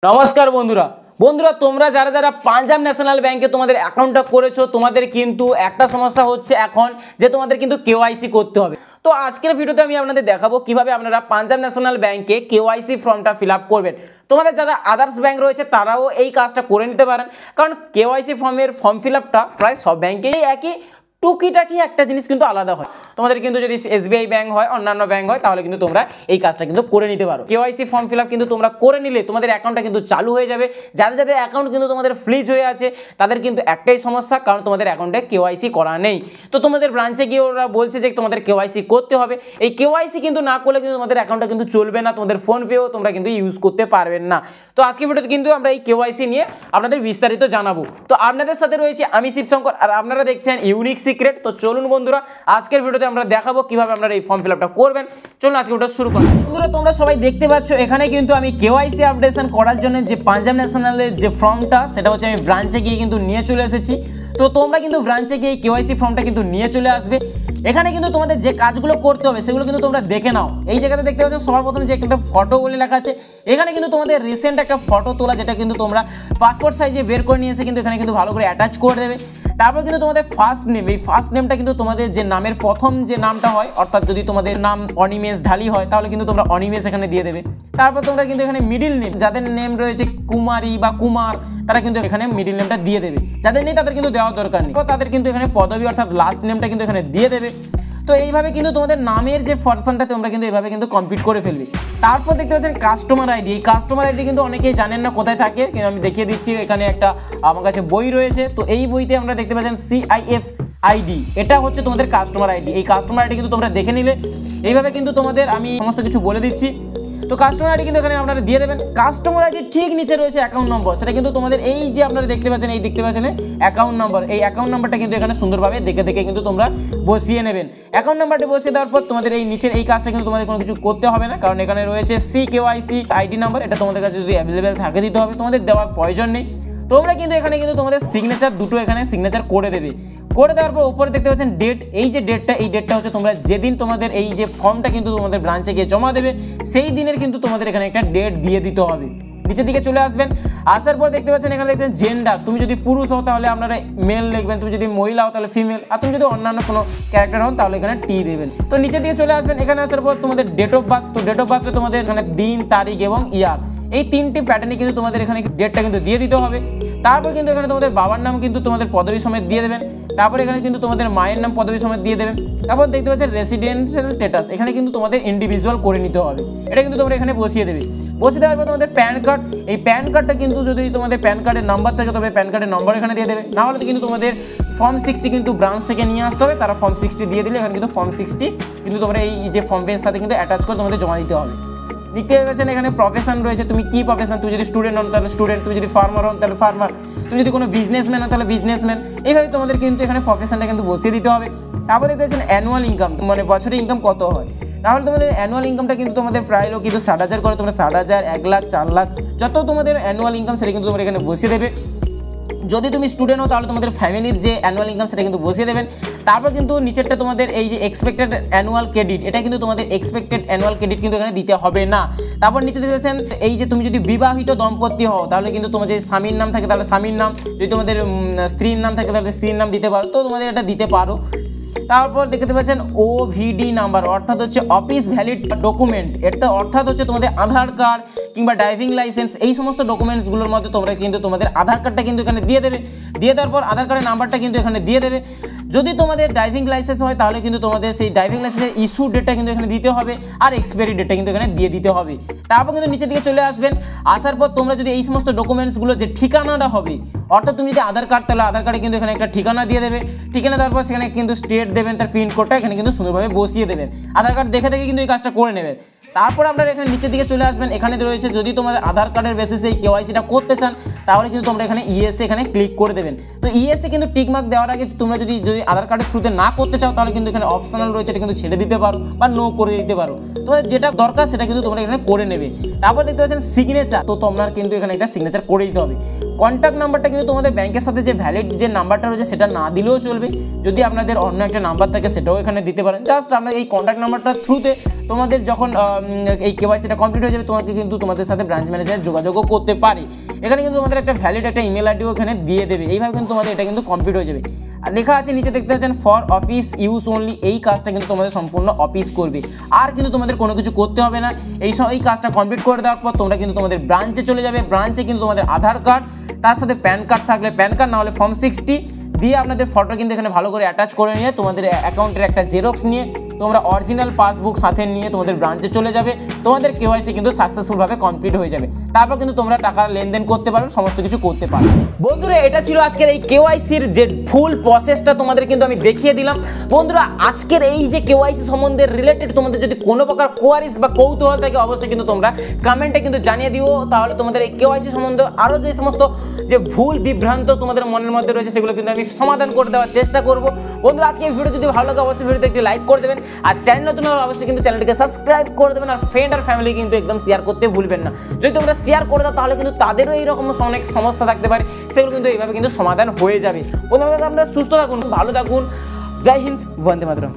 নমস্কার বন্ধুরা বন্ধুরা তোমরা যারা যারা পাঞ্জাব ন্যাশনাল ব্যাংকে তোমাদের অ্যাকাউন্টটা করেছো তোমাদের কিন্তু একটা সমস্যা হচ্ছে এখন যে তোমাদের কিন্তু কেওয়াইসি করতে হবে। তো আজকের ভিডিওতে আমি আপনাদের দেখাবো কিভাবে আপনারা পাঞ্জাব ন্যাশনাল ব্যাংকে কেওয়াইসি ফর্মটা ফিল আপ করবেন। তোমাদের যারা আদার্স ব্যাংক রয়েছে তারাও এই কাজটা করে নিতে পারেন, কারণ কেওয়াইসি ফর্মের ফর্ম ফিল আপটা প্রায় সব ব্যাংকেই একই, টুকিটাকি একটা জিনিস কিন্তু আলাদা হয়। তোমাদের কিন্তু যদি এসবিআই ব্যাংক হয় অন্যান্য ব্যাংক হয় তাহলে কিন্তু তোমরা এই কাজটা কিন্তু করে নিতে পারো। কেওয়াইসি ফর্ম ফিল আপ কিন্তু তোমরা করে নিলে তোমাদের অ্যাকাউন্টটা কিন্তু চালু হয়ে যাবে। যাদের যাদের অ্যাকাউন্ট কিন্তু তোমাদের ফ্রিজ হয়ে আছে তাদের কিন্তু একটাই সমস্যা, কারণ তোমাদের অ্যাকাউন্টে কেওয়াইসি করা নেই। তো তোমাদের ব্রাঞ্চে গিয়ে ওরা বলছে যে তোমাদের কেওয়াইসি করতে হবে। এই কেওয়াইসি কিন্তু না করলে কিন্তু তোমাদের অ্যাকাউন্টটা কিন্তু চলবে না, তোমাদের ফোন পেও তোমরা কিন্তু ইউজ করতে পারবেন না। তো আজকে ভিডিওতে কিন্তু আমরা এই কেওয়াইসি নিয়ে আপনাদের বিস্তারিত জানাবো। তো আপনাদের সাথে রয়েছে আমি শিবশঙ্কর আর আপনারা দেখছেন ইউনিক সিক্রেট। তো চলুন বন্ধুরা আজকের ভিডিওতে আমরা দেখাবো কিভাবে আপনারা এই ফর্ম ফিল আপটা করবেন। চলুন আজকে ভিডিও শুরু করুন। বন্ধুরা তোমরা সবাই দেখতে পাচ্ছ এখানে কিন্তু আমি কেওয়াইসি আপডেশন করার জন্য যে পাঞ্জাব ন্যাশনালের যে ফর্মটা সেটা হচ্ছে আমি ব্রাঞ্চে গিয়ে কিন্তু নিয়ে চলে এসেছি। তো তোমরা কিন্তু ব্রাঞ্চে গিয়ে কেওয়াইসি ফর্মটা কিন্তু নিয়ে চলে আসবে। এখানে কিন্তু তোমাদের যে কাজগুলো করতে হবে সেগুলো কিন্তু তোমরা দেখে নাও। এই জায়গাতে দেখতে পাচ্ছ সবার প্রথমে যে একটা ফটো বলে লেখা আছে, এখানে কিন্তু তোমাদের রিসেন্ট একটা ফটো তোলা যেটা কিন্তু তোমরা পাসপোর্ট সাইজে বের করে নিয়ে এসে কিন্তু এখানে কিন্তু ভালো করে অ্যাটাচ করে দেবে। তারপর কিন্তু তোমাদের ফার্স্ট নেম, এই ফার্স্ট নেমটা কিন্তু তোমাদের যে নামের প্রথম যে নামটা হয়, অর্থাৎ যদি তোমাদের নাম অনিমেষ ঢালি হয় তাহলে কিন্তু তোমরা অনিমেষ এখানে দিয়ে দেবে। তারপর তোমরা কিন্তু এখানে মিডিল নেম, যাদের নেম রয়েছে কুমারী বা কুমার তারা কিন্তু এখানে মিডিল নেমটা দিয়ে দেবে, যাদের নেই তাদের কিন্তু দেওয়ার দরকার নেই। তাদের কিন্তু এখানে পদবী অর্থাৎ লাস্ট নেমটা কিন্তু এখানে দিয়ে দেবে। তো এইভাবে কিন্তু তোমাদের নামের যে ভার্সনটা তোমরা কিন্তু এইভাবে কিন্তু কমপ্লিট করে ফেলবে। তারপর দেখতে পাচ্ছেন কাস্টমার আইডি। এই কাস্টমার আইডি কিন্তু অনেকেই জানেন না কোথায় থাকে, কিন্তু আমি দেখিয়ে দিচ্ছি। এখানে একটা আমার কাছে বই রয়েছে, তো এই বইতে আমরা দেখতে পাচ্ছেন CIF আইডি, এটা হচ্ছে তোমাদের কাস্টমার আইডি। এই কাস্টমার আইডি কিন্তু তোমরা দেখে নিলে এইভাবে কিন্তু তোমাদের আমি সমস্ত কিছু বলে দিচ্ছি। তো কাস্টমার আইডি কিন্তু এখানে আপনারা দিয়ে দেবেন। কাস্টমার আইডি ঠিক নিচে রয়েছে অ্যাকাউন্ট নম্বর, সেটা কিন্তু তোমাদের এই যে আপনারা দেখতে পাচ্ছেন, এই দেখতে পাচ্ছেন অ্যাকাউন্ট নম্বর, এই অ্যাকাউন্ট নাম্বারটা কিন্তু এখানে সুন্দরভাবে দেখে দেখে কিন্তু তোমরা বসিয়ে নেবেন। অ্যাকাউন্ট নাম্বারটা বসিয়ে দেওয়ার পর তোমাদের এই নিচের এই কাজটা কিন্তু তোমাদের কোনো কিছু করতে হবে না, কারণ এখানে রয়েছে CKYC আইডি নাম্বার, এটা তোমাদের কাছে যদি অ্যাভেলেবেল থাকে দিতে হবে, তোমাদের দেওয়ার প্রয়োজন নেই। তোমরা কিন্তু এখানে কিন্তু তোমাদের সিগনেচার দুটো এখানে সিগনেচার করে দেবে। করে দেওয়ার পর উপরে দেখতে পাচ্ছেন ডেট, এই যে ডেটটা, এই ডেটটা হচ্ছে তোমরা যেদিন তোমাদের এই যে ফর্মটা কিন্তু তোমাদের ব্রাঞ্চে গিয়ে জমা দেবে সেই দিনের কিন্তু তোমাদের এখানে একটা ডেট দিয়ে দিতে হবে। নিচের দিকে চলে আসবেন, আসার পর দেখতে পাচ্ছেন এখানে দেখছেন জেন্ডার, তুমি যদি পুরুষ হও তাহলে আপনারা মেল লিখবেন, তুমি যদি মহিলা হও তাহলে ফিমেল, আর তুমি যদি অন্যান্য কোনো ক্যারেক্টার হন তাহলে এখানে টি দেবেন। তো নিচের দিকে চলে আসবেন, এখানে আসার পর তোমাদের ডেট অফ বার্থ, তো ডেট অফ বার্থে তোমাদের এখানে দিন, তারিখ এবং ইয়ার, এই তিনটি প্যাটার্নে কিন্তু তোমাদের এখানে ডেটটা কিন্তু দিয়ে দিতে হবে। তারপর কিন্তু এখানে তোমাদের বাবার নাম কিন্তু তোমাদের পদবী সমেত দিয়ে দেবেন। তারপর এখানে কিন্তু তোমাদের মায়ের নাম পদবী সমেত দিয়ে দেবেন। তারপর দেখতে পাচ্ছেন রেসিডেন্সিয়াল স্ট্যাটাস, এখানে কিন্তু তোমাদের ইন্ডিভিজুয়াল করে নিতে হবে, এটা কিন্তু তোমরা এখানে বসিয়ে দেবে। বসিয়ে দেওয়ার পর তোমাদের প্যান কার্ড, এই প্যান কার্ডটা কিন্তু যদি তোমাদের প্যান কার্ডের নাম্বার থাকে তবে প্যান কার্ডের নম্বর এখানে দিয়ে দেবে, না হলে কিন্তু তোমাদের ফর্ম 60 কিন্তু ব্রাঞ্চ থেকে নিয়ে আসতে হবে, তারা ফর্ম 60 দিয়ে দিলে এখানে কিন্তু ফর্ম 60 কিন্তু তোমরা এই যে ফর্ম পেজের সাথে কিন্তু অ্যাটাচ করে তোমাদের জমা দিতে হবে। দেখতে পাচ্ছেন এখানে প্রফেশন রয়েছে, তুমি কি প্রফেশন, তুমি যদি স্টুডেন্ট হন তাহলে স্টুডেন্ট, তুমি যদি ফার্মার হন তাহলে ফার্মার, তুমি যদি কোনো বিজনেসম্যান হন তাহলে বিজনেসম্যান, এইভাবে তোমাদের কিন্তু এখানে প্রফেশনটা কিন্তু বসিয়ে দিতে হবে। তারপর দেখতে পাচ্ছেন অ্যানুয়াল ইনকাম, মানে বছরে ইনকাম কত হয়, তাহলে তোমাদের অ্যানুয়াল ইনকামটা কিন্তু তোমাদের প্রায় লোক কিন্তু 60,000 করে, তোমরা 60,000, 1 লাখ, 4 লাখ যত তোমাদের অ্যানুয়াল ইনকাম সেটা কিন্তু তোমরা এখানে বসিয়ে দেবে। যদি তুমি স্টুডেন্ট হও তাহলে তোমাদের ফ্যামিলির যে অ্যানুয়াল ইনকাম সেটা কিন্তু বসিয়ে দেবেন। তারপর কিন্তু নিচেরটা তোমাদের এই যে এক্সপেক্টেড অ্যানুয়াল ক্রেডিট, এটা কিন্তু তোমাদের এক্সপেক্টেড অ্যানুয়াল ক্রেডিট কিন্তু এখানে দিতে হবে না। তারপর নিচে দেখেছেন এই যে তুমি যদি বিবাহিত দম্পতি হও তাহলে কিন্তু তোমার যদি স্বামীর নাম থাকে তাহলে স্বামীর নাম, যদি তোমাদের স্ত্রীর নাম থাকে তাহলে স্ত্রীর নাম দিতে পারো, তো তোমাদের এটা দিতে পারো। তারপর দেখতে পাচ্ছেন OVD নাম্বার, অর্থাৎ হচ্ছে অফিস ভ্যালিড ডকুমেন্ট, এটা অর্থাৎ হচ্ছে তোমাদের আধার কার্ড কিংবা ড্রাইভিং লাইসেন্স, এই সমস্ত ডকুমেন্টসগুলোর মধ্যে তোমরা কিন্তু তোমাদের আধার কার্ডটা কিন্তু এখানে দিয়ে দেবে। দিয়ে দেওয়ার পর আধার কার্ডের নাম্বারটা কিন্তু এখানে দিয়ে দেবে। যদি তোমাদের ড্রাইভিং লাইসেন্স হয় তাহলে কিন্তু তোমাদের সেই ড্রাইভিং লাইসেন্সের ইস্যু ডেটটা কিন্তু এখানে দিতে হবে, আর এক্সপায়ারি ডেটটা কিন্তু এখানে দিয়ে দিতে হবে। তারপর কিন্তু নিচের দিকে চলে আসবেন, আসার পর তোমরা যদি এই সমস্ত ডকুমেন্টসগুলো যে ঠিকানাটা হবে, অর্থাৎ তুমি যদি আধার কার্ড তাহলে আধার কার্ডে কিন্তু এখানে একটা ঠিকানা দিয়ে দেবে। ঠিকানা দেওয়ার পর সেখানে কিন্তু স্টেট দেবেন, তার পিনকোডটা এখানে কিন্তু সুন্দরভাবে বসিয়ে দেবেন। আধার কার্ড দেখে দেখে কিন্তু এই কাজটা করে নেবেন। তারপর আপনারা এখানে নিচের দিকে চলে আসবেন, এখানে রয়েছে যদি তোমাদের আধার কার্ডের বেসিসে এই কেওয়াইসিটা করতে চান তাহলে কিন্তু তোমরা এখানে ইএসএ এখানে ক্লিক করে দেবেন। তো ইএসএ কিন্তু টিকমার্ক দেওয়ার আগে তোমরা যদি আধার কার্ডের থ্রুতে না করতে চাও তাহলে কিন্তু এখানে অপশনাল রয়েছে, এটা কিন্তু ছেড়ে দিতে পারো বা নো করে দিতে পারো, তোমাদের যেটা দরকার সেটা কিন্তু তোমরা এখানে করে নেবে। তারপর দেখতে পাচ্ছেন সিগনেচার, তো তোমরা কিন্তু এখানে একটা সিগনেচার করে দিতে হবে। কন্ট্যাক্ট নাম্বারটা কিন্তু তোমাদের ব্যাংকের সাথে যে ভ্যালিড যে নাম্বারটা রয়েছে সেটা না দিলেও চলবে, যদি আপনাদের অন্য একটা নাম্বার থাকে সেটাও এখানে দিতে পারেন। জাস্ট আমরা এই কন্ট্যাক্ট নাম্বারটার থ্রুতে তোমাদের যখন এই কেওয়াইসিটা কমপ্লিট হয়ে যাবে, তোমাকে কিন্তু তোমাদের সাথে ব্রাঞ্চ ম্যানেজার যোগাযোগও করতে পারে। এখানে কিন্তু তোমাদের একটা ভ্যালিড একটা ইমেল আইডিও এখানে দিয়ে দেবে। এইভাবে কিন্তু তোমাদের এটা কিন্তু কমপ্লিট হয়ে যাবে। আর লেখা আছে নিচে দেখতে পাচ্ছেন ফর অফিস ইউজ অনলি, এই কাজটা কিন্তু তোমাদের সম্পূর্ণ অফিস করবে, আর কিন্তু তোমাদের কোনো কিছু করতে হবে না। এই কাজটা কমপ্লিট করে দেওয়ার পর তোমরা কিন্তু তোমাদের ব্রাঞ্চে চলে যাবে। ব্রাঞ্চে কিন্তু তোমাদের আধার কার্ড, তার সাথে প্যান কার্ড থাকলে প্যান কার্ড, না হলে ফর্ম 60 দিয়ে আপনাদের ফটো কিন্তু এখানে ভালো করে অ্যাটাচ করে নিয়ে তোমাদের অ্যাকাউন্টের একটা জেরক্স নিয়ে তোমরা অরিজিনাল পাসবুক সাথে নিয়ে তোমাদের ব্রাঞ্চে চলে যাবে। তোমাদের কেওয়াইসি কিন্তু সাকসেসফুলভাবে কমপ্লিট হয়ে যাবে। তারপর কিন্তু তোমরা টাকা লেনদেন করতে পারবে, সমস্ত কিছু করতে পারবে। বন্ধুরা, এটা ছিল আজকের এই কেওয়াইসির যে ফুল প্রসেসটা তোমাদের কিন্তু আমি দেখিয়ে দিলাম। বন্ধুরা, আজকের এই যে কেওয়াইসি সম্বন্ধে রিলেটেড তোমাদের যদি কোনো প্রকার কোয়ারিজ বা কৌতূহল থাকে অবশ্যই কিন্তু তোমরা কমেন্টে কিন্তু জানিয়ে দিও। তাহলে তোমাদের এই কেওয়াইসি সম্বন্ধে আরও যে সমস্ত যে ভুল বিভ্রান্ত তোমাদের মনের মধ্যে রয়েছে সেগুলো কিন্তু আমি সমাধান করে দেওয়ার চেষ্টা করব। বন্ধুরা, আজকে এই ভিডিও যদি ভালো লাগে অবশ্যই ভিডিওতে একটি লাইক করে দেবেন, আর চ্যানেল নতুন হলে অবশ্যই কিন্তু চ্যানেলটিকে সাবস্ক্রাইব করে দেবেন, আর ফ্রেন্ড আর ফ্যামিলি কিন্তু একদম শেয়ার করতে ভুলবেন না। যদি তোমরা শেয়ার করে দাও তাহলে কিন্তু তাদেরও এইরকম অনেক সমস্যা থাকতে পারে, সেগুলো কিন্তু এইভাবে কিন্তু সমাধান হয়ে যাবে। বন্ধুরা, আপনারা সুস্থ থাকুন, ভালো থাকুন। জয় হিন্দ, বন্দে মাতরম।